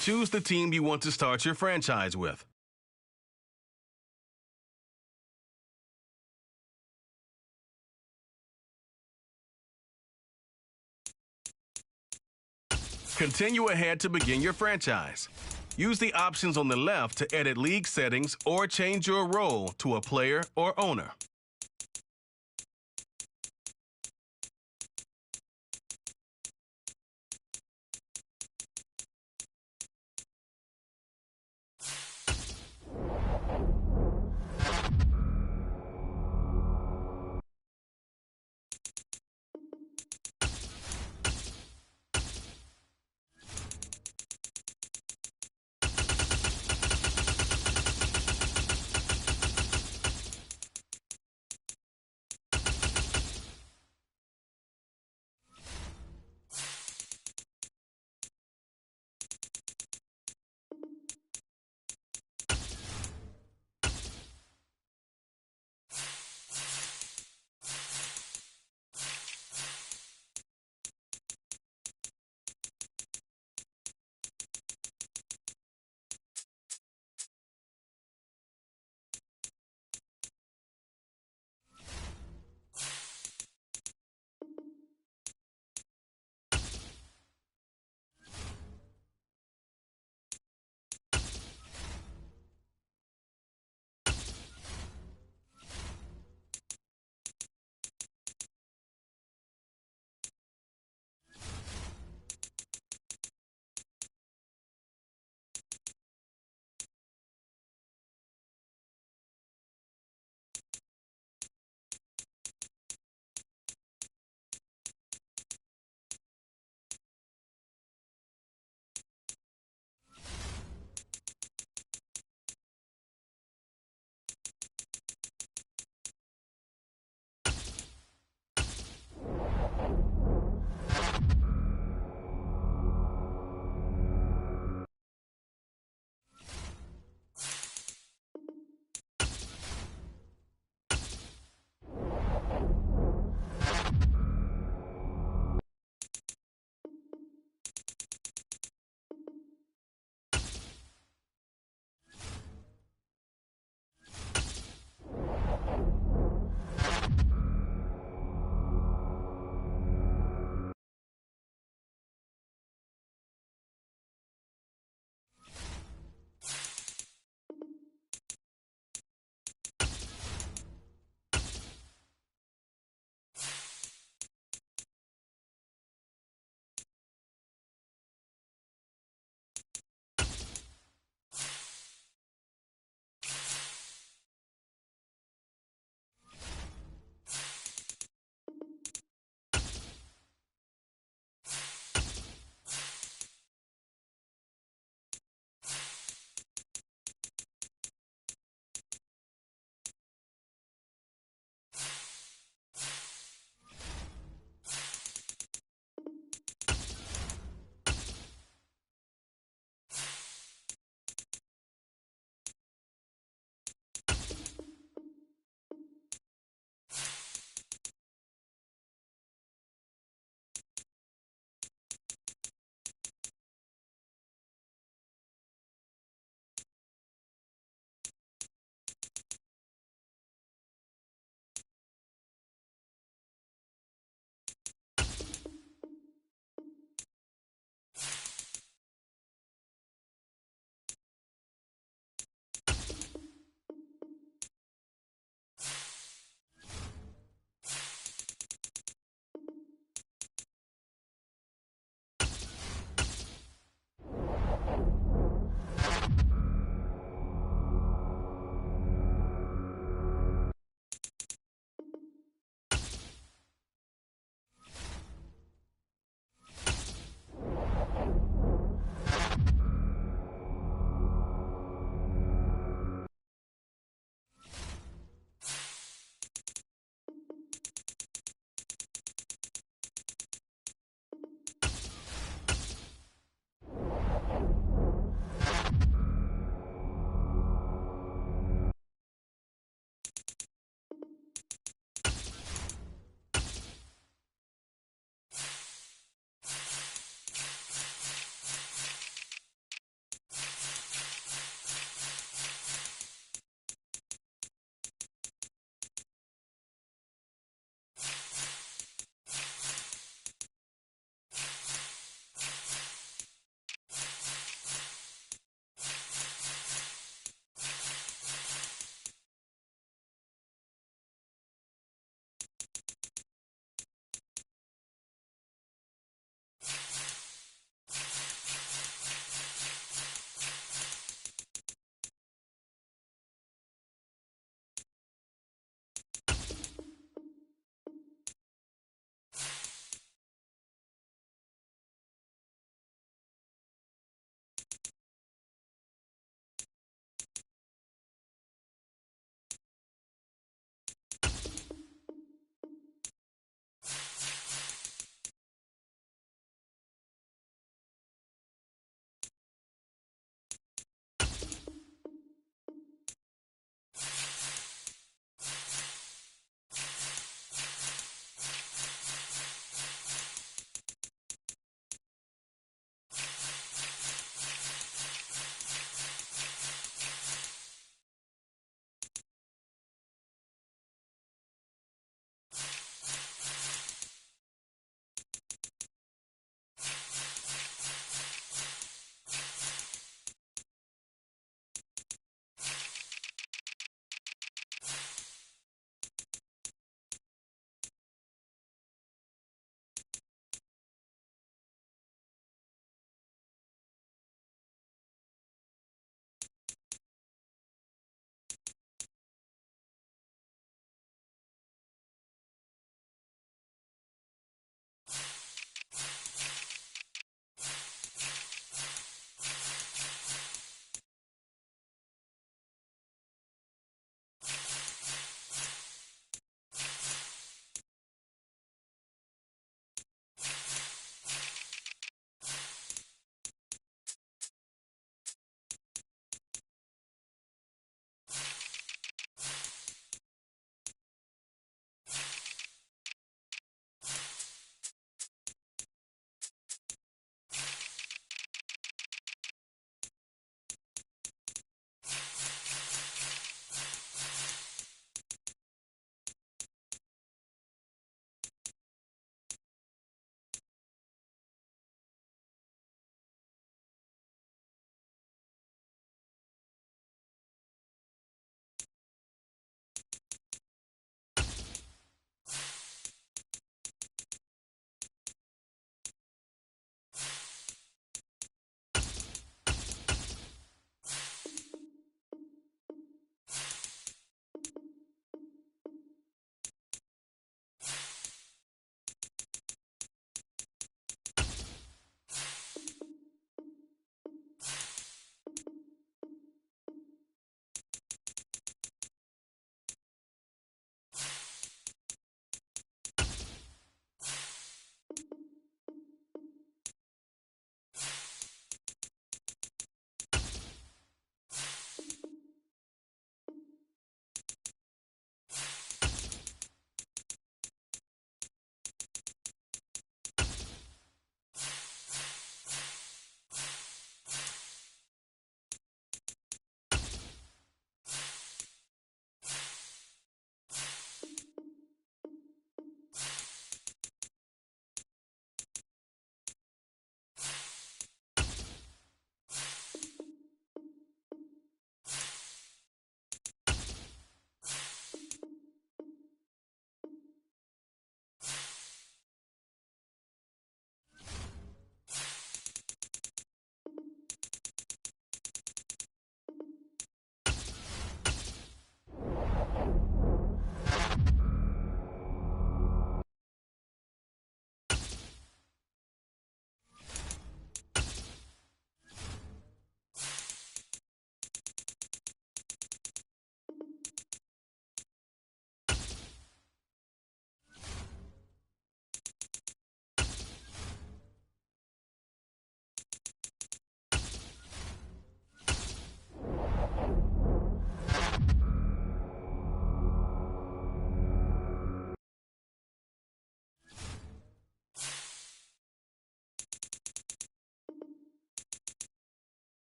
Choose the team you want to start your franchise with. Continue ahead to begin your franchise. Use the options on the left to edit league settings or change your role to a player or owner.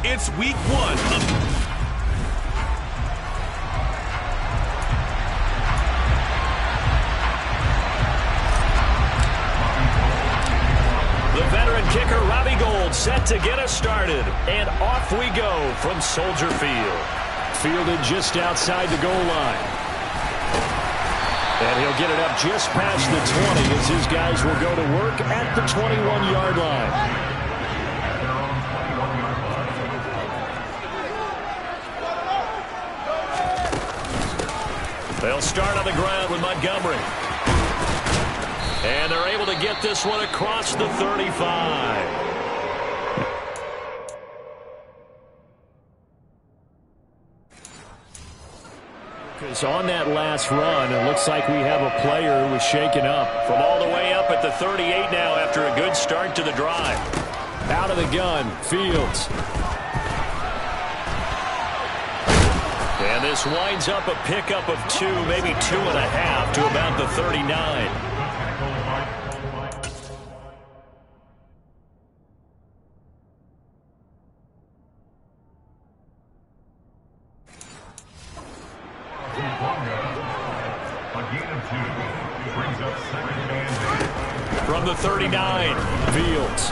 It's week 1 of... The veteran kicker, Robbie Gould, set to get us started. And off we go from Soldier Field. Fielded just outside the goal line. And he'll get it up just past the 20 as his guys will go to work at the 21-yard line. They'll start on the ground with Montgomery. And they're able to get this one across the 35. Because on that last run, it looks like we have a player who was shaken up. From all the way up at the 38 now after a good start to the drive. Out of the gun, Fields. And this winds up a pickup of 2, maybe 2.5 to about the 39. From the 39, Fields.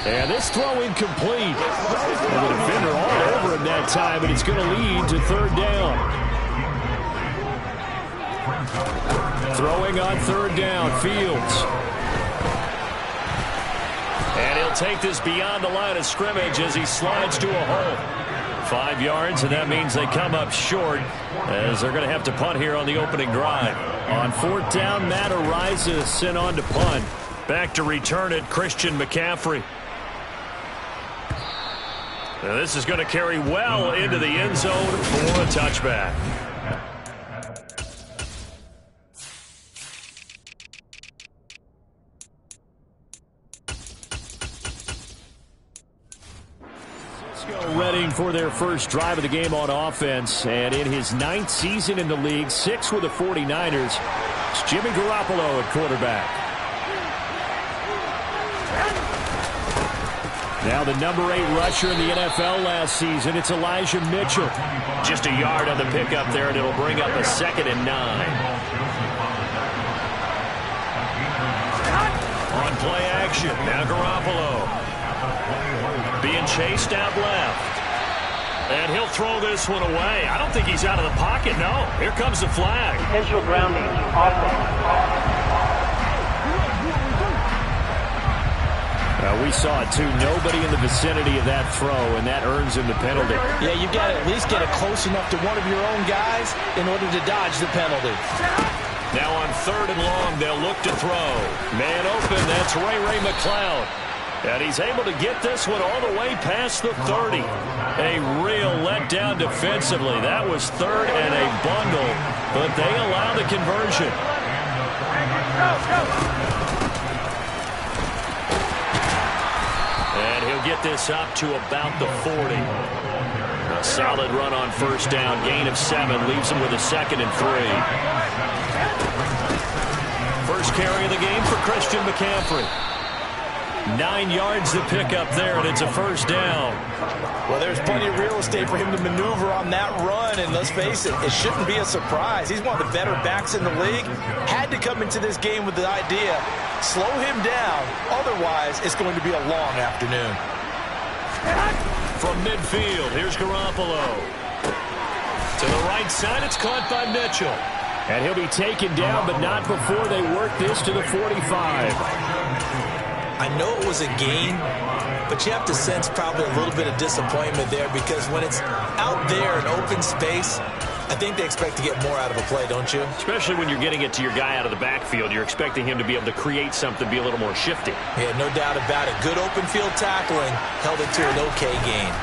And this throw incomplete. And the defender all over him that time, and it's going to lead to 3rd down. Throwing on 3rd down, Fields. And he'll take this beyond the line of scrimmage as he slides to a hole. 5 yards, and that means they come up short as they're going to have to punt here on the opening drive. On 4th down, Matt Araiza sent on to punt. Back to return it, Christian McCaffrey. Now this is going to carry well into the end zone for a touchback. Reading for their first drive of the game on offense, and in his 9th season in the league, 6 with the 49ers, it's Jimmy Garoppolo at quarterback. Now the number 8 rusher in the NFL last season, it's Elijah Mitchell. Just a yard on the pickup there, and it'll bring up a 2nd and 9. On play action, now Garoppolo. Being chased out left. And he'll throw this one away. I don't think he's out of the pocket, no. Here comes the flag. Potential grounding. We saw it, too. Nobody in the vicinity of that throw, and that earns him the penalty. Yeah, you've got to at least get it close enough to one of your own guys in order to dodge the penalty. Now on 3rd and long, they'll look to throw. Man open, that's Ray McCloud. And he's able to get this one all the way past the 30. A real letdown defensively. That was 3rd and a bundle, but they allow the conversion. And he'll get this up to about the 40. A solid run on 1st down. Gain of 7 leaves him with a 2nd and 3. First carry of the game for Christian McCaffrey. 9 yards to pick up there, and it's a 1st down. Well, there's plenty of real estate for him to maneuver on that run, and let's face it, it shouldn't be a surprise. He's one of the better backs in the league. Had to come into this game with the idea, slow him down, otherwise it's going to be a long afternoon. From midfield, here's Garoppolo. To the right side, it's caught by Mitchell. And he'll be taken down, but not before they work this to the 45. I know it was a gain, but you have to sense probably a little bit of disappointment there because when it's out there in open space, I think they expect to get more out of a play, don't you? Especially when you're getting it to your guy out of the backfield. You're expecting him to be able to create something, be a little more shifty. Yeah, no doubt about it. Good open field tackling, held it to an okay gain.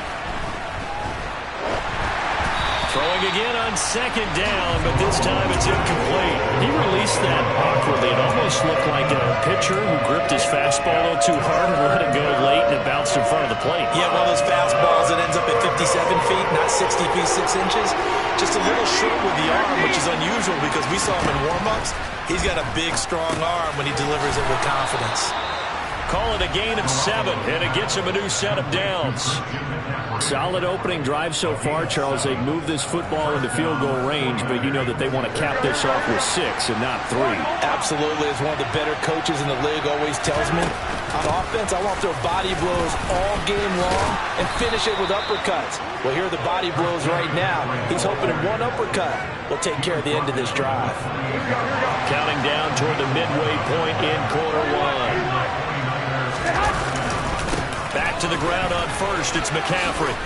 Throwing again on 2nd down, but this time it's incomplete. He released that awkwardly. It almost looked like a pitcher who gripped his fastball a little too hard and let it go late, and it bounced in front of the plate. Yeah, one of those fastballs that ends up at 57 feet, not 60 feet, 6 inches. Just a little short with the arm, which is unusual because we saw him in warm-ups. He's got a big, strong arm when he delivers it with confidence. Call it a gain of 7, and it gets him a new set of downs. Solid opening drive so far, Charles. They've moved this football into field goal range, but you know that they want to cap this off with 6 and not 3. Absolutely. As one of the better coaches in the league always tells me, on offense, I want to throw body blows all game long and finish it with uppercuts. Well, here are the body blows right now. He's hoping that one uppercut will take care of the end of this drive. Counting down toward the midway point in quarter 1. Back to the ground on first, it's McCaffrey.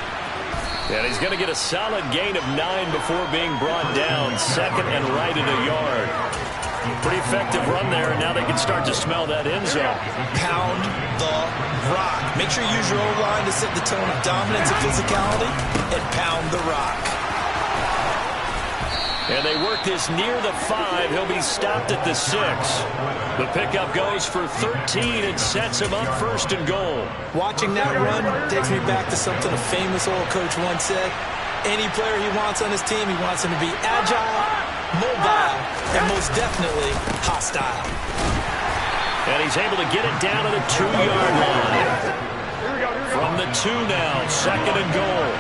And he's going to get a solid gain of 9 before being brought down. Second and right at a yard. Pretty effective run there, and now they can start to smell that end zone. Pound the rock. Make sure you use your O-line to set the tone of dominance and physicality, and pound the rock. And they work this near the 5. He'll be stopped at the 6. The pickup goes for 13 and sets him up first and goal. Watching that run takes me back to something a famous old coach once said. Any player he wants on his team, he wants him to be agile, mobile, and most definitely hostile. And he's able to get it down to the 2-yard line. From the 2 now, second and goal.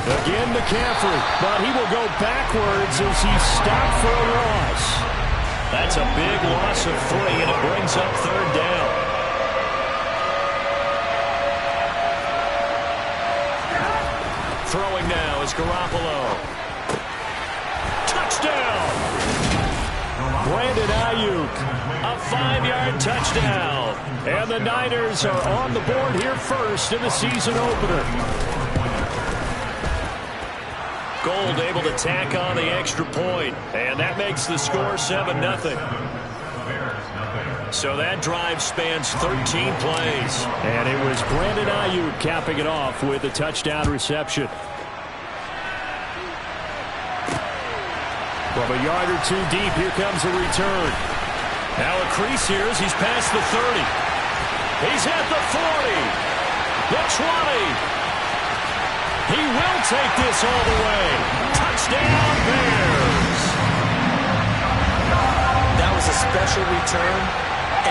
Again, McCaffrey, but he will go backwards as he's stopped for a loss. That's a big loss of 3, and it brings up third down. Throwing now is Garoppolo. Touchdown! Brandon Ayuk, a 5-yard touchdown. And the Niners are on the board here first in the season opener. Gold able to tack on the extra point, and that makes the score 7-0. So that drive spans 13 plays, and it was Brandon Ayuk capping it off with a touchdown reception. From a yard or 2 deep, here comes a return. Now a crease here as he's past the 30. He's at the 40, the 20. He will take this all the way. Touchdown, Bears. That was a special return,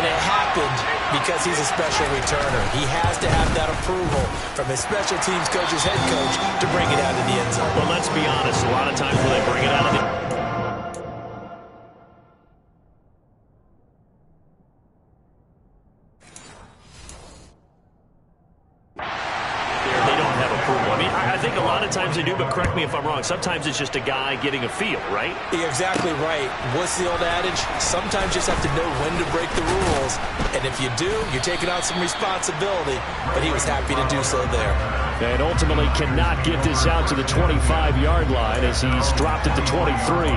and it happened because he's a special returner. He has to have that approval from his special teams coach's head coach to bring it out of the end zone. Well, let's be honest. A lot of times when they bring it out of the times they do, but correct me if I'm wrong. Sometimes it's just a guy getting a feel, right? You're exactly right. What's the old adage? Sometimes you just have to know when to break the rules. And if you do, you're taking on some responsibility. But he was happy to do so there. And ultimately cannot get this out to the 25-yard line as he's dropped it to 23.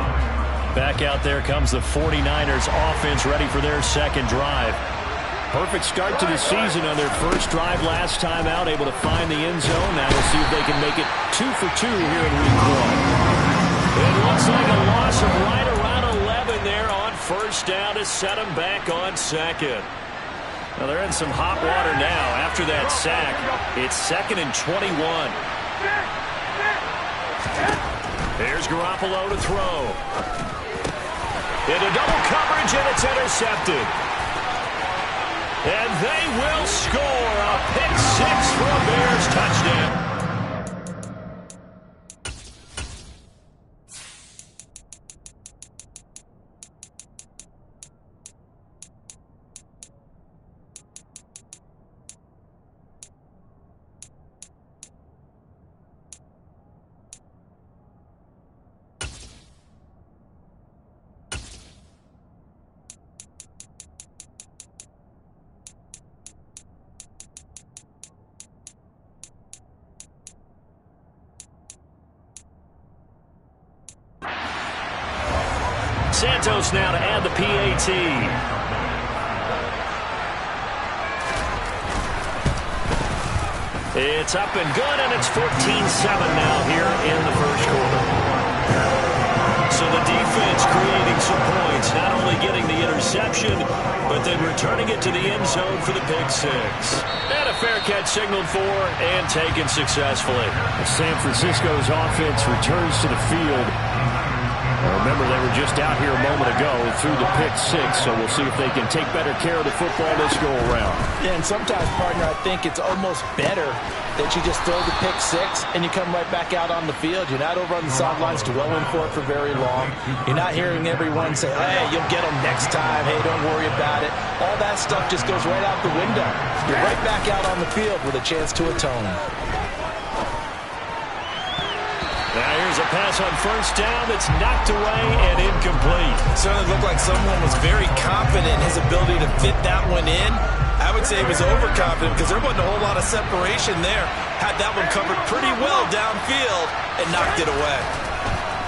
Back out there comes the 49ers offense ready for their second drive. Perfect start to the season on their first drive last time out, able to find the end zone. Now we'll see if they can make it 2 for 2 here in week 1. It looks like a loss of right around 11 there on first down to set them back on second. Now they're in some hot water now. After that sack, it's 2nd and 21. Here's Garoppolo to throw. Into double coverage, and it's intercepted. And they will score a pick-6 for a Bears touchdown. Santos now to add the PAT. It's up and good, and it's 14-7 now here in the first quarter. So the defense creating some points, not only getting the interception, but then returning it to the end zone for the pick-6. And a fair catch signaled for and taken successfully. San Francisco's offense returns to the field. Remember, they were just out here a moment ago through the pick six, so we'll see if they can take better care of the football this go-around. Yeah, and sometimes, partner, I think it's almost better that you just throw the pick six and you come right back out on the field. You're not over on the sidelines dwelling for it for very long. You're not hearing everyone say, hey, you'll get them next time. Hey, don't worry about it. All that stuff just goes right out the window. You're right back out on the field with a chance to atone. Now here's a pass on first down that's knocked away and incomplete. Certainly looked like someone was very confident in his ability to fit that one in. I would say he was overconfident because there wasn't a whole lot of separation there. Had that one covered pretty well downfield and knocked it away.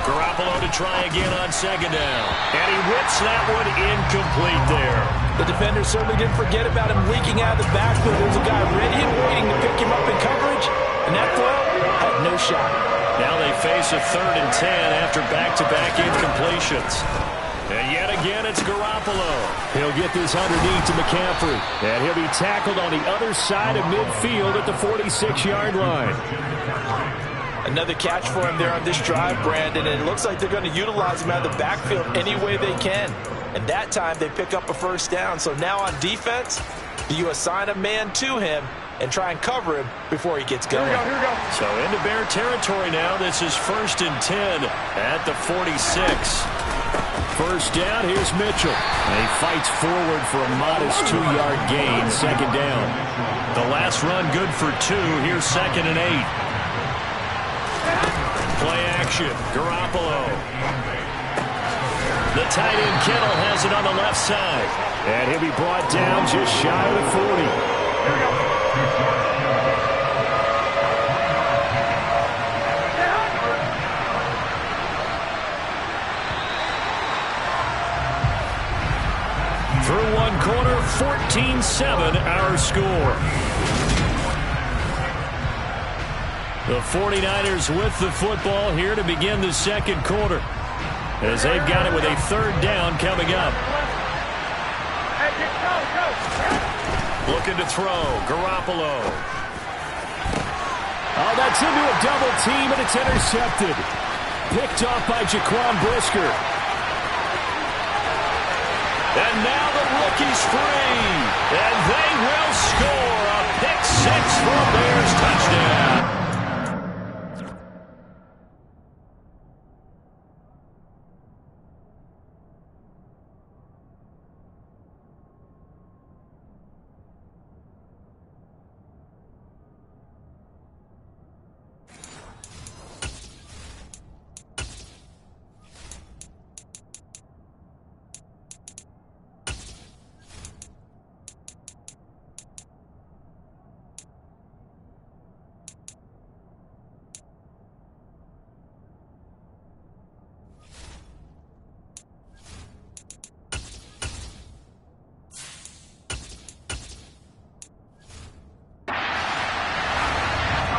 Garoppolo to try again on second down. And he whips that one incomplete there. The defender certainly didn't forget about him leaking out of the backfield. There was a guy ready and waiting to pick him up in coverage, and that throw had no shot. Now they face a 3rd and 10 after back-to-back incompletions. And yet again, it's Garoppolo. He'll get this underneath to McCaffrey. And he'll be tackled on the other side of midfield at the 46-yard line. Another catch for him there on this drive, Brandon, and it looks like they're going to utilize him out of the backfield any way they can. And that time, they pick up a first down. So now on defense, you assign a man to him and try and cover him before he gets going. Here we go. So into Bear territory now. This is 1st and 10 at the 46. First down, here's Mitchell. And he fights forward for a modest 2-yard gain, second down. The last run good for 2. Here's 2nd and 8. Play action, Garoppolo. The tight end Kittle has it on the left side. And he'll be brought down just shy of the 40. Here we go. Through one quarter, 14-7 our score. The 49ers with the football here to begin the second quarter, as they've got it with a 3rd down coming up. Looking to throw, Garoppolo. Oh, that's into a double team, and it's intercepted. Picked off by Jaquan Brisker. And now the rookie's free. And they will score a pick six for a Bears touchdown.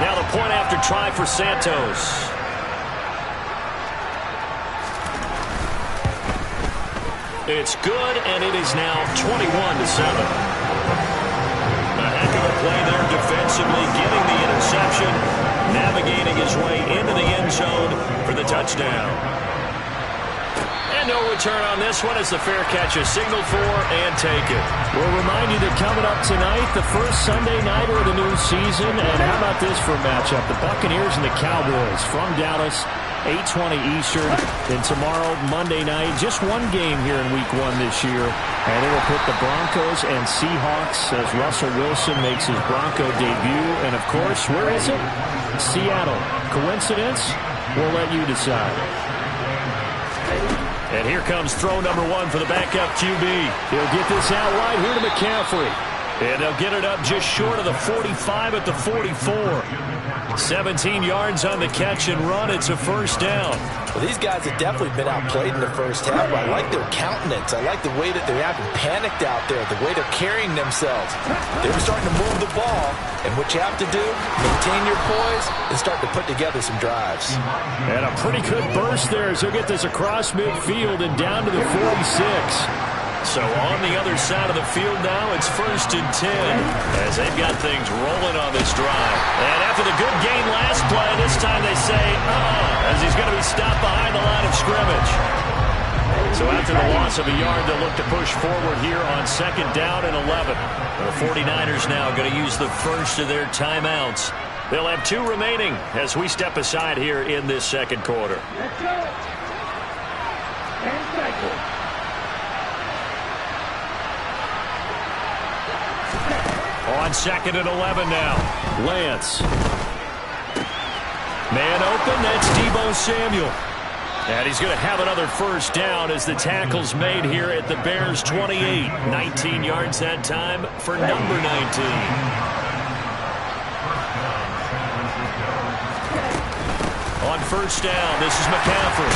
Now the point after try for Santos. It's good, and it is now 21-7. A heck of a play there defensively, getting the interception, navigating his way into the end zone for the touchdown. And no return on this one as the fair catch is signaled for and taken. We'll remind you that coming up tonight, the first Sunday nighter of the new season. And how about this for a matchup? The Buccaneers and the Cowboys from Dallas, 8:20 Eastern. Then tomorrow, Monday night, just one game here in Week 1 this year. And it'll put the Broncos and Seahawks as Russell Wilson makes his Bronco debut. And, of course, where is it? Seattle. Coincidence? We'll let you decide. And here comes throw number 1 for the backup QB. He'll get this out wide here to McCaffrey. And they'll get it up just short of the 45 at the 44. 17 yards on the catch and run. It's a first down. Well, these guys have definitely been outplayed in the first half, but I like their countenance. I like the way that they haven't panicked out there, the way they're carrying themselves. They were starting to move the ball, and what you have to do, maintain your poise and start to put together some drives. And a pretty good burst there as he'll get this across midfield and down to the 46. So on the other side of the field now, it's 1st and 10 as they've got things rolling on this drive. And after the good game last play, this time they say, as he's going to be stopped behind the line of scrimmage. So after the loss of a yard, they'll look to push forward here on 2nd down and 11. The 49ers now going to use the first of their timeouts. They'll have 2 remaining as we step aside here in this 2nd quarter. On 2nd and 11 now. Lance. Man open, that's Deebo Samuel. And he's going to have another first down as the tackle's made here at the Bears 28. 19 yards that time for number 19. On 1st down, this is McCaffrey.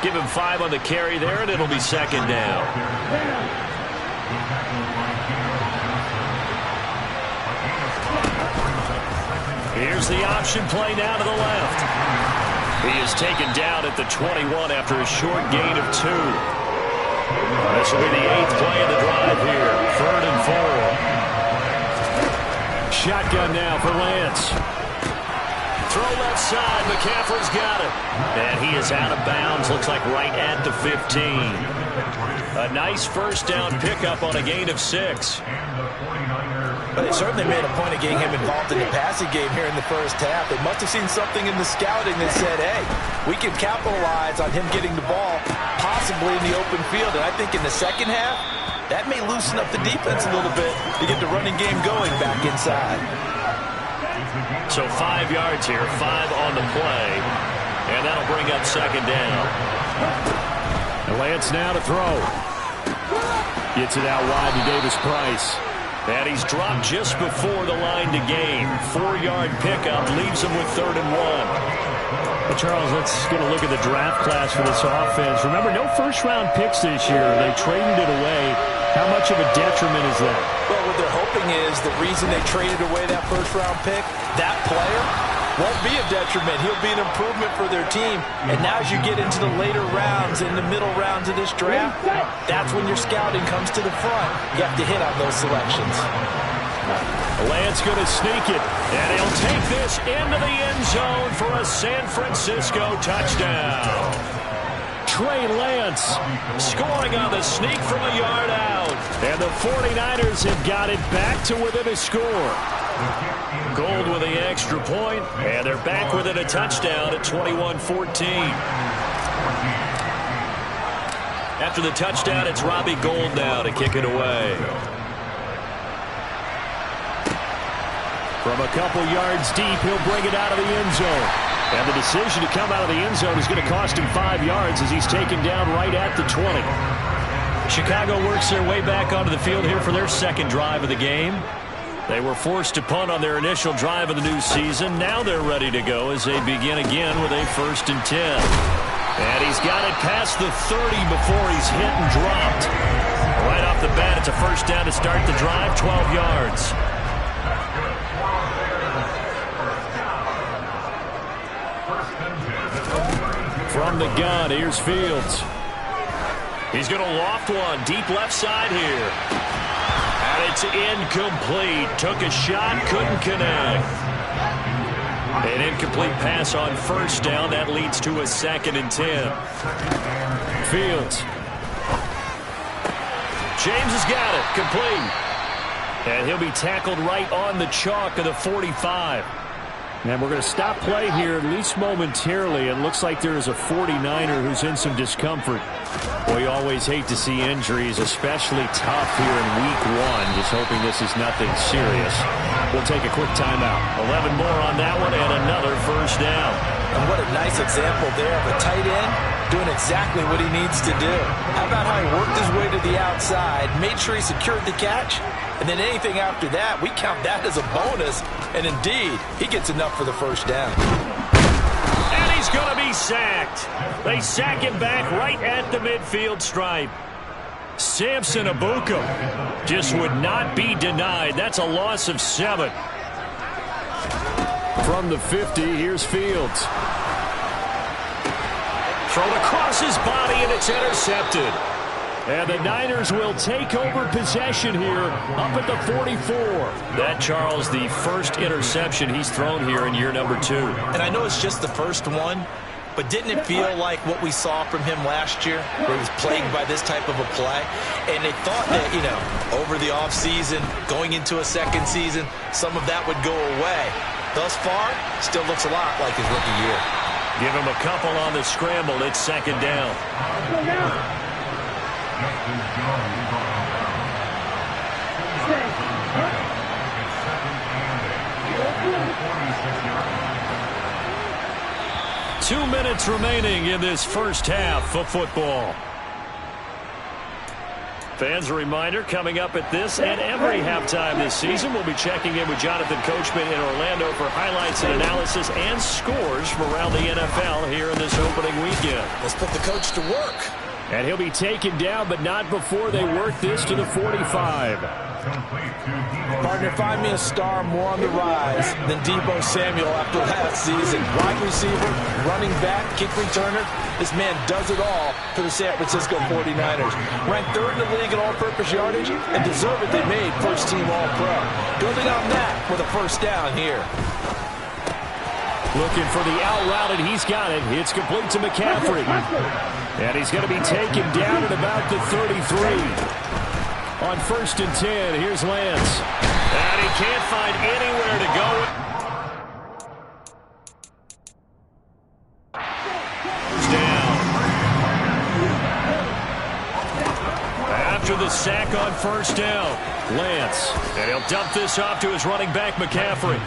Give him 5 on the carry there, and it'll be 2nd down. Here's the option play now to the left. He is taken down at the 21 after a short gain of 2. This will be the 8th play of the drive here. 3rd and 4. Shotgun now for Lance. Throw left side. McCaffrey's got it. And he is out of bounds. Looks like right at the 15. A nice first down pickup on a gain of 6. But they certainly made a point of getting him involved in the passing game here in the first half. They must have seen something in the scouting that said, hey, we can capitalize on him getting the ball possibly in the open field. And I think in the second half, that may loosen up the defense a little bit to get the running game going back inside. So 5 yards here, 5 on the play. And that'll bring up 2nd down. Lance now to throw. Gets it out wide to Davis Price. And he's dropped just before the line to gain. 4-yard pickup leaves him with 3rd and 1. Well, Charles, let's get a look at the draft class for this offense. Remember, no first-round picks this year. They traded it away. How much of a detriment is that? Well, what they're hoping is the reason they traded away that first-round pick, that player won't be a detriment. He'll be an improvement for their team. And now as you get into the later rounds, in the middle rounds of this draft, that's when your scouting comes to the front. You have to hit on those selections. Lance going to sneak it, and he'll take this into the end zone for a San Francisco touchdown. Trey Lance scoring on the sneak from a yard out. And the 49ers have got it back to within a score. Gold with the extra point, and they're back within a touchdown at 21-14. After the touchdown, it's Robbie Gould now to kick it away. From a couple yards deep, he'll bring it out of the end zone. And the decision to come out of the end zone is going to cost him 5 yards as he's taken down right at the 20. Chicago works their way back onto the field here for their 2nd drive of the game. They were forced to punt on their initial drive of the new season. Now they're ready to go as they begin again with a 1st and 10. And he's got it past the 30 before he's hit and dropped. Right off the bat, it's a first down to start the drive, 12 yards. From the gun, here's Fields. He's going to loft one deep left side here. And it's incomplete. Took a shot, couldn't connect. An incomplete pass on first down. That leads to a 2nd and 10. Fields. James has got it. Complete. And he'll be tackled right on the chalk of the 45. And we're going to stop play here, at least momentarily. It looks like there is a 49er who's in some discomfort. Well, you always hate to see injuries, especially tough here in week 1. Just hoping this is nothing serious. We'll take a quick timeout. 11 more on that one and another first down. And what a nice example there of a tight end doing exactly what he needs to do. How about how he worked his way to the outside, made sure he secured the catch, and then anything after that, we count that as a bonus. And indeed, he gets enough for the first down. And he's going to be sacked. They sack him back right at the midfield stripe. Samson Abuka just would not be denied. That's a loss of 7. From the 50, here's Fields. Thrown across his body, and it's intercepted. And the Niners will take over possession here up at the 44. That, Charles, the first interception he's thrown here in year number 2. And I know it's just the first one, but didn't it feel like what we saw from him last year, where he was plagued by this type of a play? And they thought that, over the offseason, going into a second season, some of that would go away. Thus far, still looks a lot like his rookie year. Give him a couple on the scramble. It's second down. 2 minutes remaining in this first half of football. Fans, a reminder, coming up at this and every halftime this season, we'll be checking in with Jonathan Coachman in Orlando for highlights and analysis and scores from around the NFL here in this opening weekend. Let's put the coach to work. And he'll be taken down, but not before they work this to the 45. Partner, find me a star more on the rise than Deebo Samuel after last season. Wide receiver, running back, kick returner. This man does it all for the San Francisco 49ers. Ranked third in the league in all-purpose yardage, and deservedly made first-team All-Pro. Building on that with a first down here. Looking for the out route, and he's got it. It's complete to McCaffrey. And he's going to be taken down at about the 33. On 1st and 10, here's Lance. And he can't find anywhere to go. Down. After the sack on first down, Lance. And he'll dump this off to his running back, McCaffrey.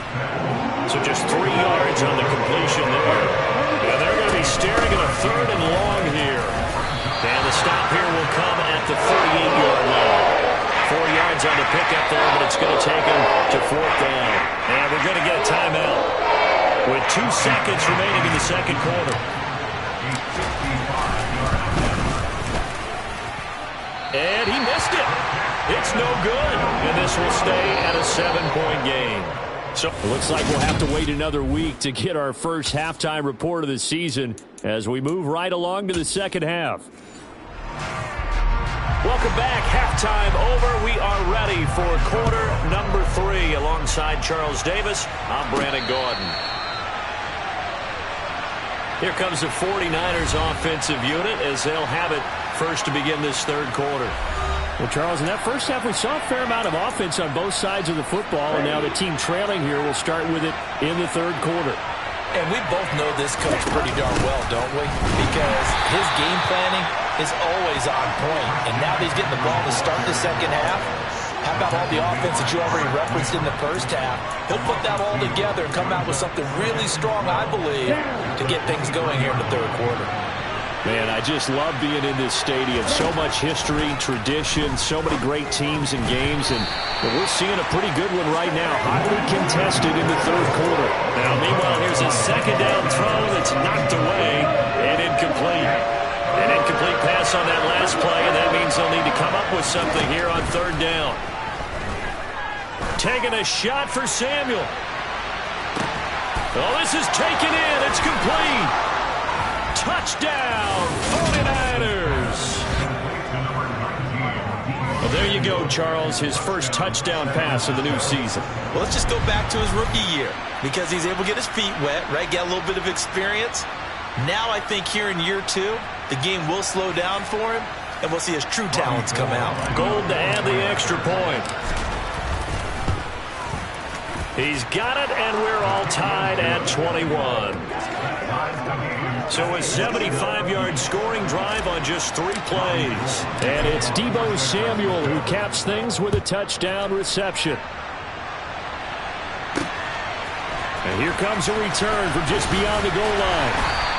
So just 3 yards on the completion there. And they're going to be staring at a 3rd and long here. And the stop here will come at the 38-yard line. 4 yards on the pickup there, but it's going to take him to 4th down. And we're going to get a timeout with 2 seconds remaining in the second quarter. And he missed it. It's no good. And this will stay at a 7-point game. So it looks like we'll have to wait another week to get our first halftime report of the season as we move right along to the second half. Welcome back. Halftime over. We are ready for quarter number 3. Alongside Charles Davis, I'm Brandon Gaudin. Here comes the 49ers offensive unit as they'll have it first to begin this third quarter. Well, Charles, in that first half, we saw a fair amount of offense on both sides of the football, and now the team trailing here will start with it in the third quarter. And we both know this coach pretty darn well, don't we? Because his game planning is always on point. And now that he's getting the ball to start the second half, how about all the offense that you already referenced in the first half? He'll put that all together and come out with something really strong, I believe, to get things going here in the third quarter. Man, I just love being in this stadium. So much history, tradition, so many great teams and games, and we're seeing a pretty good one right now. Hotly contested in the third quarter. Now, meanwhile, here's a second down throw that's knocked away and incomplete. An incomplete pass on that last play, and that means they'll need to come up with something here on third down. Taking a shot for Samuel. Oh, this is taken in. It's complete. Touchdown, 49ers. Well, there you go, Charles. His first touchdown pass of the new season. Well, let's just go back to his rookie year because he's able to get his feet wet, right? Get a little bit of experience. Now I think here in year 2, the game will slow down for him, and we'll see his true talents come out. Gold to add the extra point. He's got it, and we're all tied at 21. So a 75-yard scoring drive on just 3 plays. And it's Deebo Samuel who caps things with a touchdown reception. And here comes a return from just beyond the goal line.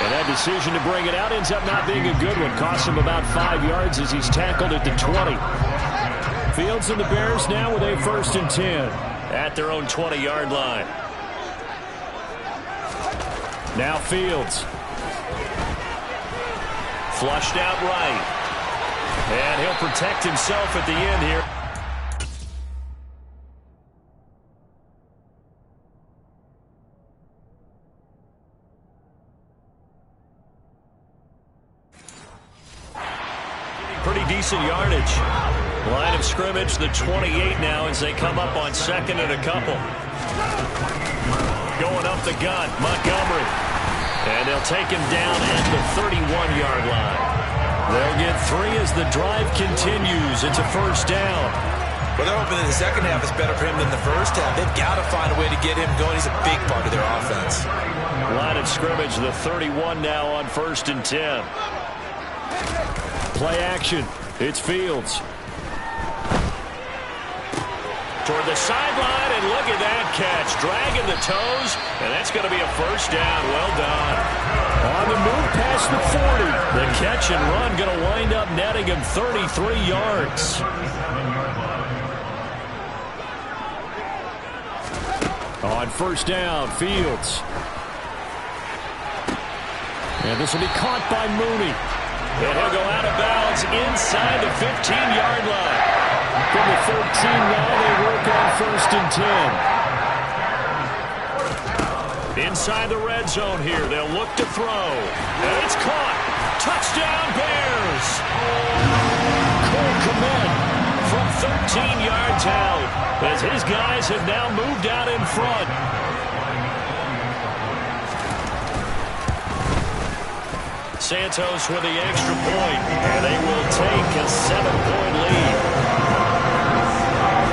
And that decision to bring it out ends up not being a good one. Costs him about 5 yards as he's tackled at the 20. Fields and the Bears now with a 1st and 10. At their own 20-yard line. Now Fields. Flushed out right. And he'll protect himself at the end here. pretty decent yardage. Line of scrimmage, the 28 now as they come up on second and a couple. Going up the gun, Montgomery. And they'll take him down at the 31-yard line. They'll get 3 as the drive continues. It's a first down. Well, they're hoping that the second half is better for him than the first half. They've got to find a way to get him going. He's a big part of their offense. Line of scrimmage, the 31 now on 1st and 10. Play action. It's Fields. Toward the sideline, and look at that catch. Dragging the toes, and that's going to be a first down. Well done. On the move past the 40. The catch and run going to wind up netting him 33 yards. On first down, Fields. And this will be caught by Mooney. And he'll go out of bounds inside the 15-yard line. From the 13 now, they work on 1st and 10. Inside the red zone here, they'll look to throw. And it's caught. Touchdown, Bears. Cole Kmet from 13 yards out as his guys have now moved out in front. Santos with the extra point, and they will take a 7-point lead.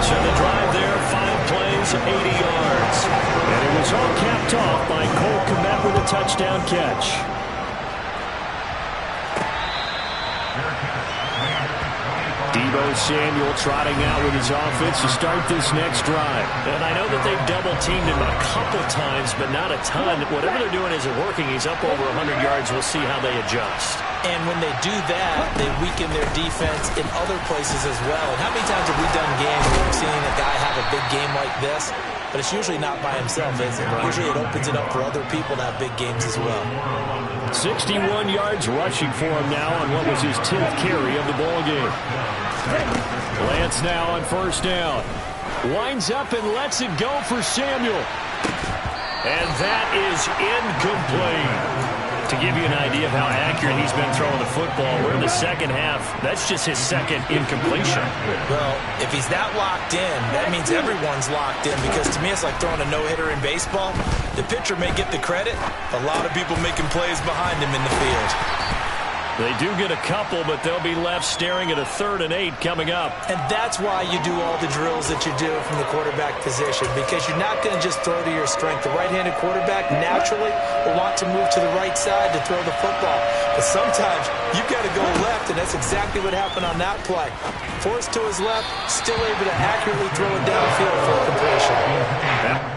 So the drive there, 5 plays, 80 yards. And it was all capped off by Cole Kmet with a touchdown catch. Deebo Samuel trotting out with his offense to start this next drive. And I know that they've double-teamed him a couple times, but not a ton. Whatever they're doing isn't working. He's up over 100 yards. We'll see how they adjust. And when they do that, they weaken their defense in other places as well. And how many times have we done games where we've seen a guy have a big game like this? But it's usually not by himself, is it? Usually it opens it up for other people to have big games as well. 61 yards rushing for him now on what was his 10th carry of the ball game. Lance now on first down. Winds up and lets it go for Samuel. And that is incomplete. To give you an idea of how accurate he's been throwing the football, we're in the second half. That's just his second incompletion. Well, if he's that locked in, that means everyone's locked in, because to me it's like throwing a no-hitter in baseball. The pitcher may get the credit. A lot of people making plays behind him in the field. They do get a couple, but they'll be left staring at a 3rd and 8 coming up. And that's why you do all the drills that you do from the quarterback position, because you're not going to just throw to your strength. The right-handed quarterback naturally will want to move to the right side to throw the football. But sometimes you've got to go left, and that's exactly what happened on that play. Forced to his left, still able to accurately throw it downfield for a completion. Yeah.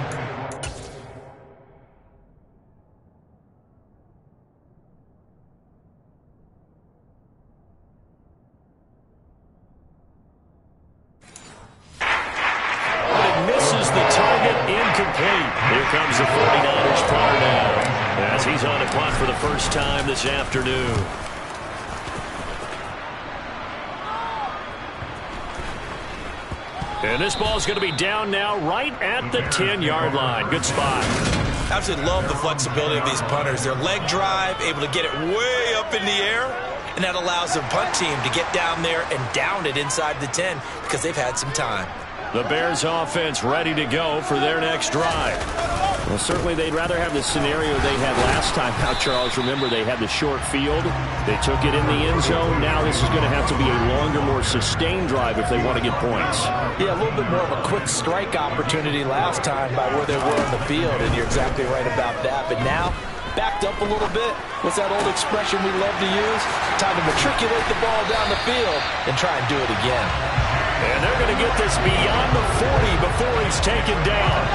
Here comes the 49ers punter now, as he's on a punt for the first time this afternoon. And this ball is going to be down now right at the 10-yard line. Good spot. Absolutely love the flexibility of these punters. Their leg drive, able to get it way up in the air, and that allows their punt team to get down there and down it inside the 10 because they've had some time. The Bears offense ready to go for their next drive. Well, certainly they'd rather have the scenario they had last time out, Charles. Remember, they had the short field. They took it in the end zone. Now this is going to have to be a longer, more sustained drive if they want to get points. Yeah, a little bit more of a quick strike opportunity last time by where they were on the field, and you're exactly right about that. But now, backed up a little bit. What's that old expression we love to use? Time to matriculate the ball down the field and try and do it again. And they're going to get this beyond the 40 before he's taken down.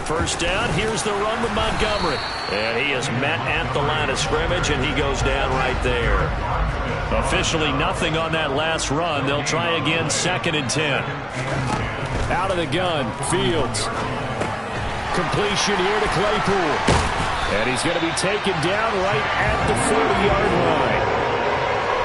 First down, here's the run with Montgomery. And he is met at the line of scrimmage, and he goes down right there. Officially nothing on that last run. They'll try again, 2nd and 10. Out of the gun, Fields. Completion here to Claypool. And he's going to be taken down right at the 40-yard line.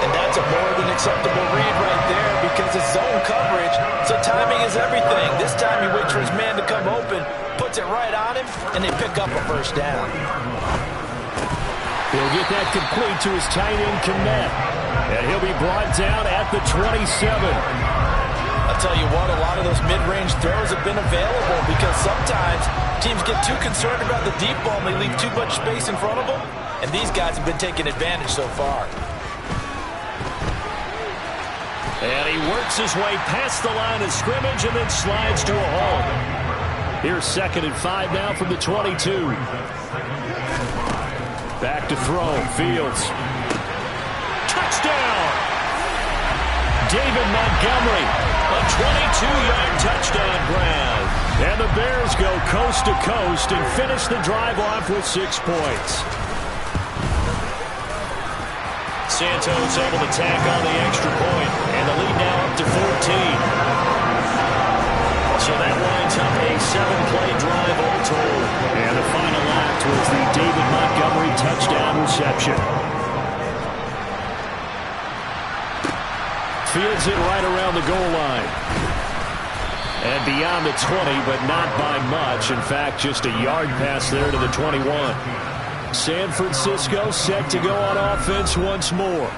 And that's a more than acceptable read right there because it's zone coverage, so timing is everything. This time he waits for his man to come open, puts it right on him, and they pick up a first down. He'll get that complete to his tight end, Kmet. And he'll be brought down at the 27. I'll tell you what, a lot of those mid-range throws have been available because sometimes teams get too concerned about the deep ball and they leave too much space in front of them. And these guys have been taking advantage so far. And he works his way past the line of scrimmage and then slides to a halt. Here's 2nd and 5 now from the 22. Back to throw. Fields. Touchdown! David Montgomery, a 22-yard touchdown grab. And the Bears go coast to coast and finish the drive off with 6 points. Santos able to tack on the extra point, and the lead now up to 14. So that winds up a 7-play drive all told. And the final act was the David Montgomery touchdown reception. Fields it right around the goal line. And beyond the 20, but not by much. In fact, just a yard pass there to the 21. San Francisco set to go on offense once more.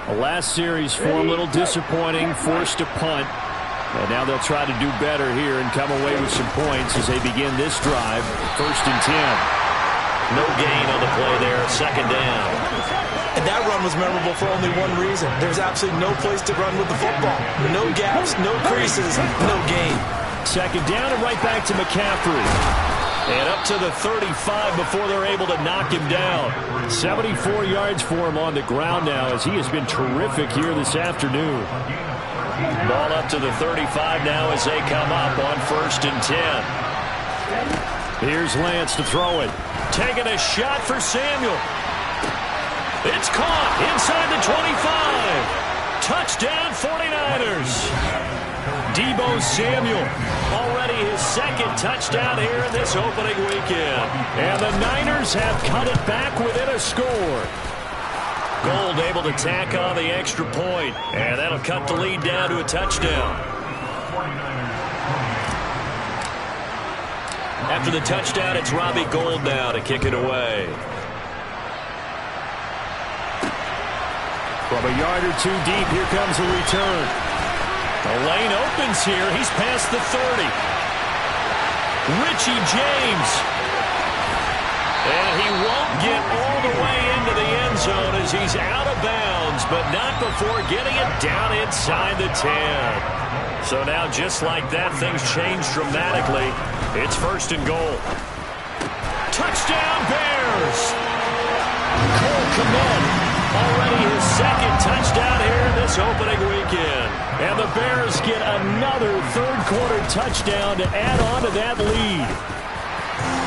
The last series for a little disappointing, forced a punt. And now they'll try to do better here and come away with some points as they begin this drive. 1st and 10. No gain on the play there, 2nd down. And that run was memorable for only one reason. There's absolutely no place to run with the football. No gaps, no creases, no gain. 2nd down and right back to McCaffrey. And up to the 35 before they're able to knock him down. 74 yards for him on the ground now as he has been terrific here this afternoon. Ball up to the 35 now as they come up on 1st and 10. Here's Lance to throw it. Taking a shot for Samuel. It's caught inside the 25. Touchdown 49ers. Deebo Samuel, already his 2nd touchdown here in this opening weekend. And the Niners have cut it back within a score. Gold able to tack on the extra point, and that'll cut the lead down to a touchdown. After the touchdown, it's Robbie Gould now to kick it away. From a yard or two deep, here comes a return. The lane opens here. He's past the 30. Richie James. And he won't get all the way into the end zone as he's out of bounds, but not before getting it down inside the 10. So now, just like that, things change dramatically. It's 1st and goal. Touchdown, Bears! Cole Kmet, already his 2nd touchdown here in this opening weekend. And the Bears get another 3rd-quarter touchdown to add on to that lead.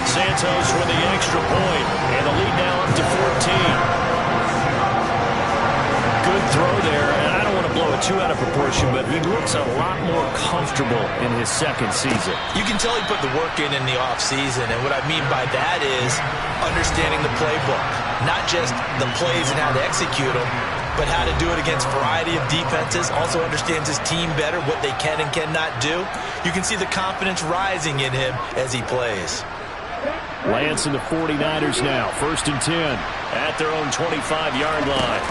Santos for the extra point, and the lead now up to 14. Good throw there, and I don't want to blow it too out of proportion, but he looks a lot more comfortable in his 2nd season. You can tell he put the work in the offseason, and what I mean by that is understanding the playbook. Not just the plays and how to execute them, but how to do it against a variety of defenses. Also understands his team better, what they can and cannot do. You can see the confidence rising in him as he plays. Lance and the 49ers now, 1st and 10. At their own 25-yard line.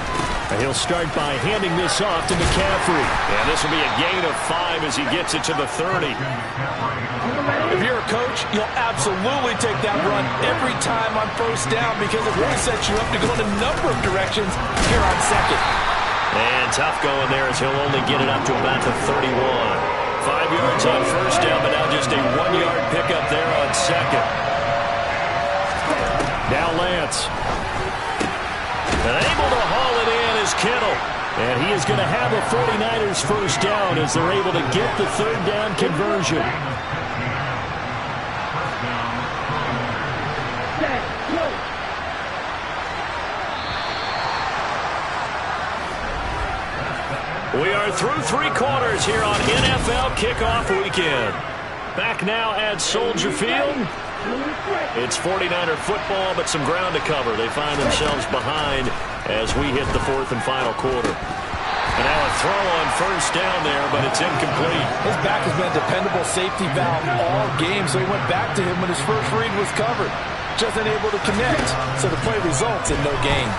And he'll start by handing this off to McCaffrey. And this will be a gain of 5 as he gets it to the 30. If you're a coach, you'll absolutely take that run every time on 1st down because it really sets you up to go in a number of directions here on 2nd. And tough going there as he'll only get it up to about the 31. 5 yards on 1st down, but now just a 1-yard pickup there on 2nd. Now Lance. And able to haul it in is Kittle. And he is going to have a 49ers 1st down as they're able to get the 3rd down conversion. We are through 3 quarters here on NFL Kickoff Weekend. Back now at Soldier Field. It's 49er football, but some ground to cover. They find themselves behind as we hit the 4th and final quarter. And now a throw on first down there, but it's incomplete. His back has been a dependable safety valve all game, so he went back to him when his first read was covered. Just unable to connect, so the play results in no gain.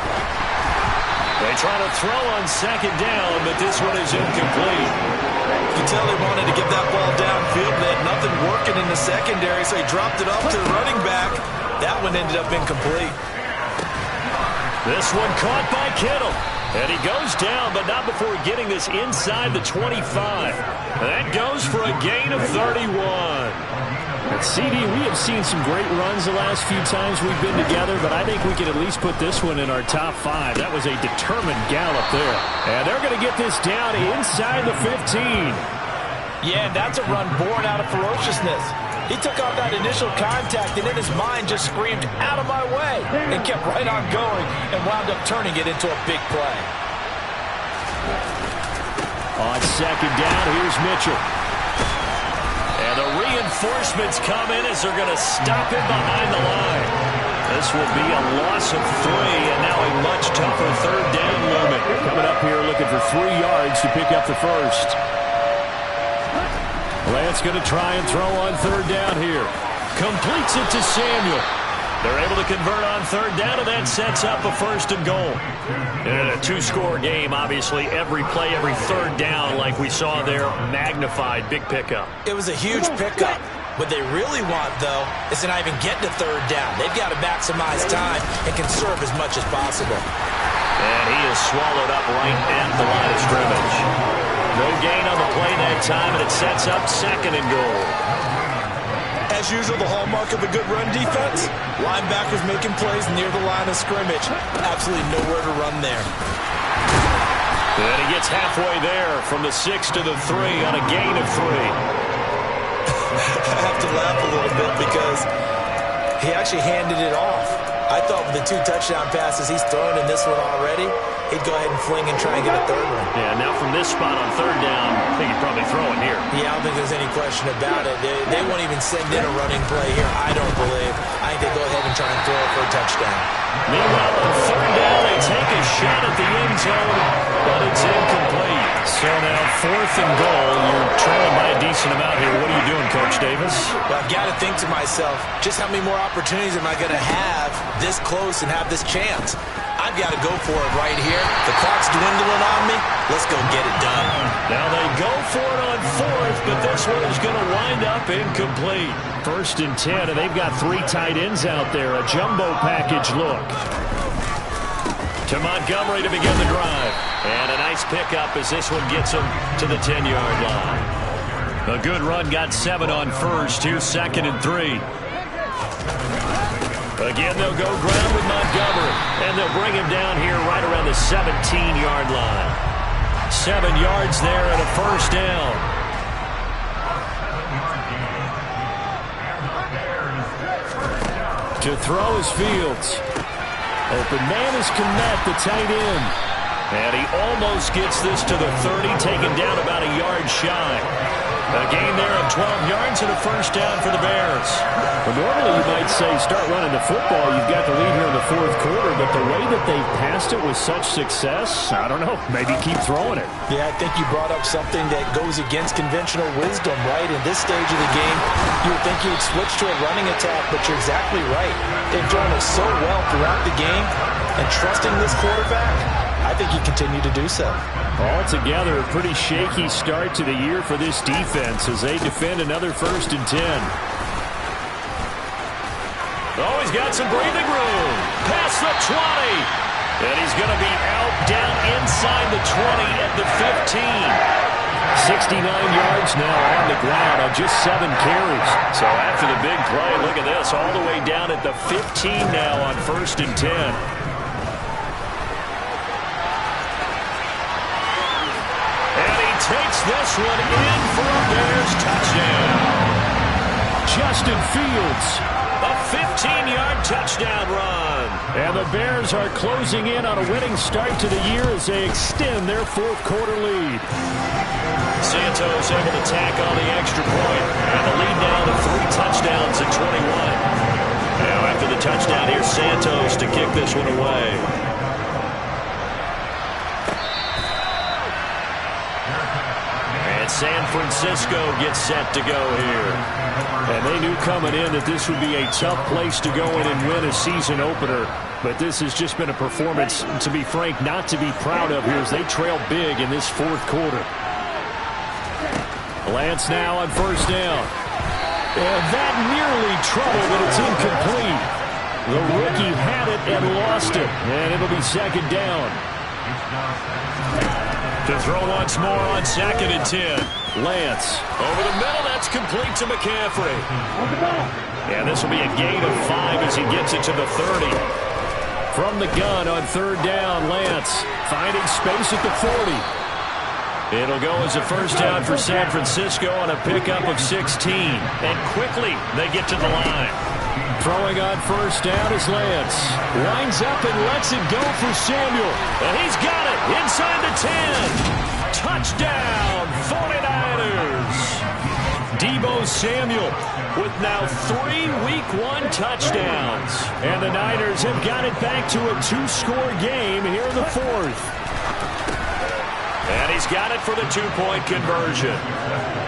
They try to throw on second down, but this one is incomplete. You can tell they wanted to get that ball downfield. They had nothing working in the secondary, so he dropped it off to the running back. That one ended up incomplete. This one caught by Kittle. And he goes down, but not before getting this inside the 25. That goes for a gain of 31. At CD, we have seen some great runs the last few times we've been together, but I think we can at least put this one in our top 5. That was a determined gallop there. And they're going to get this down inside the 15. Yeah, that's a run born out of ferociousness. He took off that initial contact and in his mind just screamed, "Out of my way," and kept right on going and wound up turning it into a big play. On second down, here's Mitchell. And the reinforcements come in as they're going to stop him behind the line. This will be a loss of 3, and now a much tougher third down moment. Coming up here looking for 3 yards to pick up the first. Lance going to try and throw on third down here. Completes it to Samuel. They're able to convert on third down, and that sets up a first and goal. In a 2-score game, obviously, every play, every third down, like we saw there, magnified, big pickup. It was a huge pickup. What they really want, though, is to not even get to third down. They've got to maximize time and conserve as much as possible. And he is swallowed up right at the line of scrimmage. No gain on the play that time, and it sets up second and goal. As usual, the hallmark of a good run defense, linebackers making plays near the line of scrimmage. Absolutely nowhere to run there. And he gets halfway there from the 6 to the 3 on a gain of 3. I have to laugh a little bit because he actually handed it off. I thought with the 2 touchdown passes he's thrown in this one already, he'd go ahead and fling and try and get a third one. Yeah, now from this spot on third down, I think he'd probably throw it here. Yeah, I don't think there's any question about it. They won't even send in a running play here, I don't believe. I think they go ahead and try and throw it for a touchdown. Meanwhile, on third down, they take a shot at the end zone, but it's incomplete. So now 4th and goal. You're trailing by a decent amount here. What are you doing, Coach Davis? Well, I've got to think to myself, just how many more opportunities am I going to have this close and have this chance? I've got to go for it right here. The clock's dwindling on me. Let's go get it done. Now they go for it on 4th, but this one is going to wind up incomplete. 1st and 10, and they've got 3 tight ends out there. A jumbo package look. To Montgomery to begin the drive. And a nice pickup as this one gets him to the 10-yard line. A good run, got 7 on first, 2 second and 3. Again, they'll go ground with Montgomery, and they'll bring him down here right around the 17-yard line. 7 yards there and a first down. To throw is Fields. Open man is Kmet, the tight end. And he almost gets this to the 30, taken down about a yard shy. A gain there of 12 yards and a first down for the Bears. Well, normally you might say start running the football. You've got the lead here in the 4th quarter, but the way that they've passed it with such success, I don't know, maybe keep throwing it. Yeah, I think you brought up something that goes against conventional wisdom, right? In this stage of the game, you would think you would switch to a running attack, but you're exactly right. They've thrown it so well throughout the game, and trusting this quarterback, I think you continue to do so. Altogether, a pretty shaky start to the year for this defense as they defend another 1st and 10. Oh, he's got some breathing room. Past the 20. And he's going to be out down inside the 20 at the 15. 69 yards now on the ground on just 7 carries. So after the big play, look at this, all the way down at the 15 now on 1st and 10. Takes this one in for a Bears touchdown. Justin Fields. A 15-yard touchdown run. And the Bears are closing in on a winning start to the year as they extend their 4th quarter lead. Santos able to tack on the extra point. And the lead now to 3 touchdowns at 21. Now after the touchdown, here's Santos to kick this one away. Francisco gets set to go here. And they knew coming in that this would be a tough place to go in and win a season opener. But this has just been a performance, to be frank, not to be proud of here as they trail big in this fourth quarter. Lance now on first down. And that nearly trouble, but it's incomplete. The rookie had it and lost it. And it'll be second down. To throw once more on 2nd and 10. Lance. Over the middle, that's complete to McCaffrey. And this will be a gain of 5 as he gets it to the 30. From the gun on third down, Lance finding space at the 40. It'll go as a first down for San Francisco on a pickup of 16. And quickly, they get to the line. Throwing on first down is Lance. Lines up and lets it go for Samuel. And he's got it inside the 10. Touchdown, 49ers. Deebo Samuel with now 3 Week 1 touchdowns. And the Niners have got it back to a 2-score game here in the fourth. And he's got it for the 2-point conversion.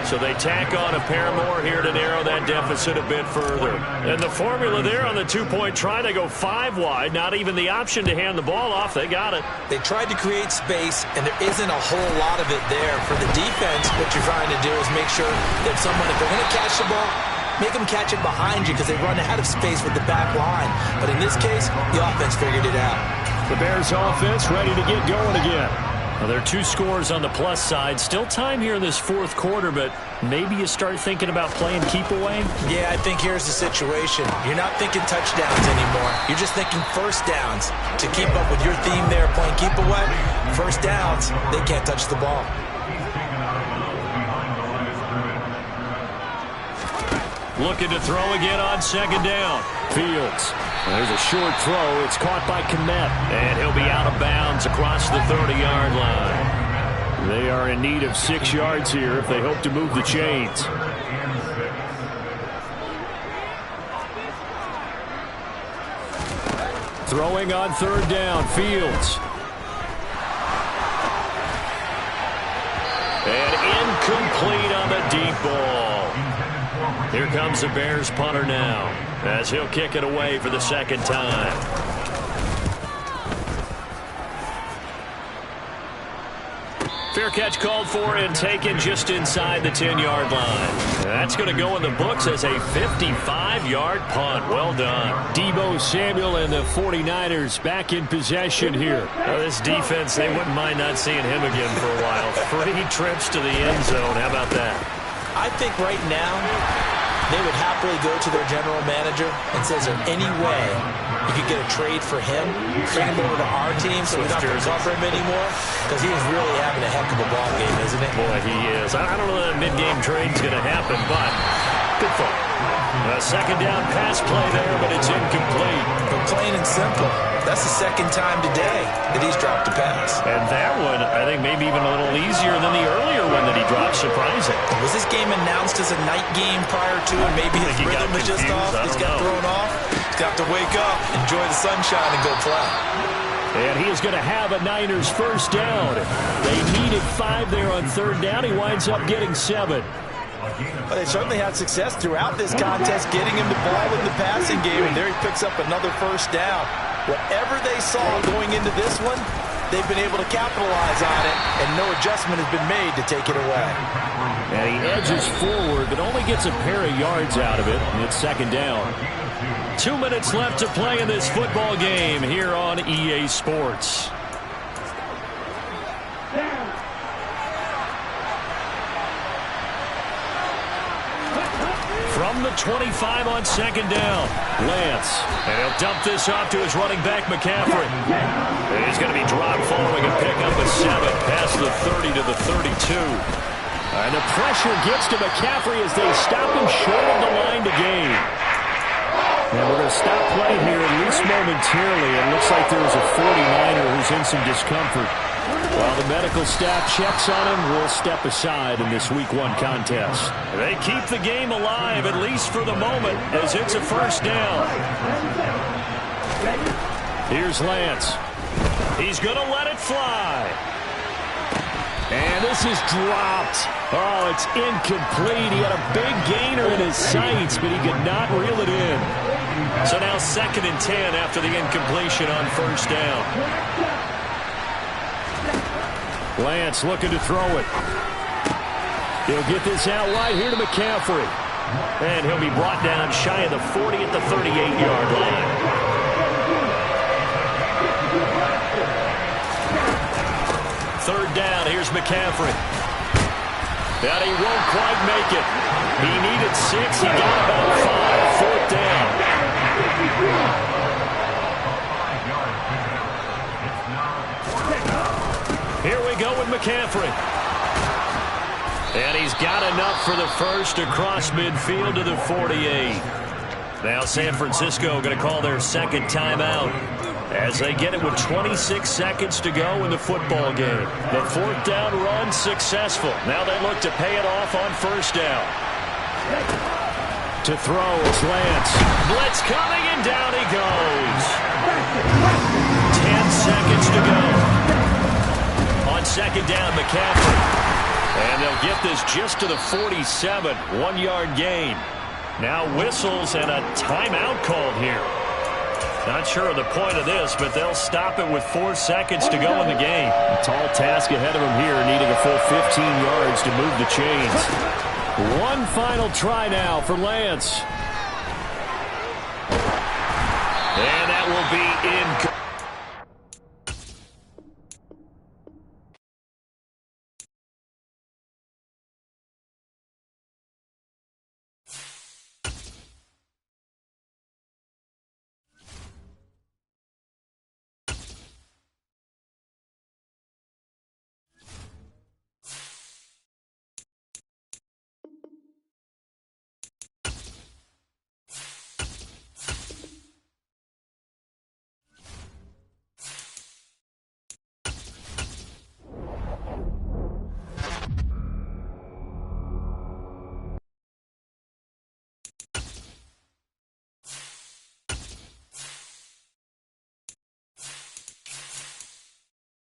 So they tack on a pair more here to narrow that deficit a bit further. And the formula there on the 2-point try, they go 5 wide. Not even the option to hand the ball off. They got it. They tried to create space, and there isn't a whole lot of it there. For the defense, what you're trying to do is make sure that someone, if they're going to catch the ball, make them catch it behind you because they run out of space with the back line. But in this case, the offense figured it out. The Bears offense ready to get going again. Well, there are 2 scores on the plus side. Still time here in this fourth quarter, but maybe you start thinking about playing keep away? Yeah, I think here's the situation. You're not thinking touchdowns anymore. You're just thinking first downs. To keep up with your theme there, playing keep away, first downs, they can't touch the ball. Looking to throw again on 2nd down. Fields. There's a short throw. It's caught by Kmet. And he'll be out of bounds across the 30-yard line. They are in need of 6 yards here if they hope to move the chains. Throwing on third down. Fields. And incomplete on the deep ball. Here comes the Bears punter now, as he'll kick it away for the 2nd time. Fair catch called for and taken just inside the 10-yard line. That's going to go in the books as a 55-yard punt. Well done. Deebo Samuel and the 49ers back in possession here. Well, this defense, they wouldn't mind not seeing him again for a while. 3 trips to the end zone. How about that? I think right now they would happily go to their general manager and say, is there any way you could get a trade for him, bring him over to our team so we don't have to cover him anymore? Because he is really having a heck of a ball game, isn't it? Boy, he is. I don't know that mid-game trade's going to happen, but good thought. A 2nd down pass play there, but it's incomplete. But plain and simple, that's the 2nd time today that he's dropped a pass. And that one, I think, maybe even a little easier than the earlier one that he dropped. Surprising. Was this game announced as a night game prior to, and maybe his rhythm was just off? He's got thrown off. He's got to wake up, enjoy the sunshine, and go play. And he is going to have a Niners first down. They needed 5 there on third down. He winds up getting 7. Well, they certainly had success throughout this contest, getting him the ball in the passing game, and there he picks up another first down. Whatever they saw going into this one, they've been able to capitalize on it, and no adjustment has been made to take it away. And he edges forward, but only gets a pair of yards out of it, and it's 2nd down. 2 minutes left to play in this football game here on EA Sports. From the 25 on 2nd down, Lance. And he'll dump this off to his running back, McCaffrey. And he's going to be dropped following a pickup of 7 past the 30 to the 32. And the pressure gets to McCaffrey as they stop him short of the line to gain. And we're going to stop play here at least momentarily. It looks like there's a 49er who's in some discomfort. While the medical staff checks on him, we'll step aside in this Week 1 contest. They keep the game alive, at least for the moment, as it's a first down. Here's Lance. He's going to let it fly. And this is dropped. Oh, it's incomplete. He had a big gainer in his sights, but he could not reel it in. So now 2nd and 10 after the incompletion on 1st down. Lance looking to throw it. He'll get this out wide here to McCaffrey. And he'll be brought down shy of the 40 at the 38-yard line. 3rd down, here's McCaffrey. And he won't quite make it. He needed 6, he got about 5. 4th down. Here we go with McCaffrey. And he's got enough for the first across midfield to the 48. Now San Francisco going to call their 2nd timeout as they get it with 26 seconds to go in the football game. The 4th down run successful. Now they look to pay it off on 1st down. To throw is Lance. Blitz coming, and down he goes. 10 seconds to go. On 2nd down, McCaffrey. And they'll get this just to the 47. 1-yard gain. Now whistles and a timeout called here. Not sure of the point of this, but they'll stop it with 4 seconds to go in the game. A tall task ahead of him here, needing a full 15 yards to move the chains. One final try now for Lance. And that will be incomplete.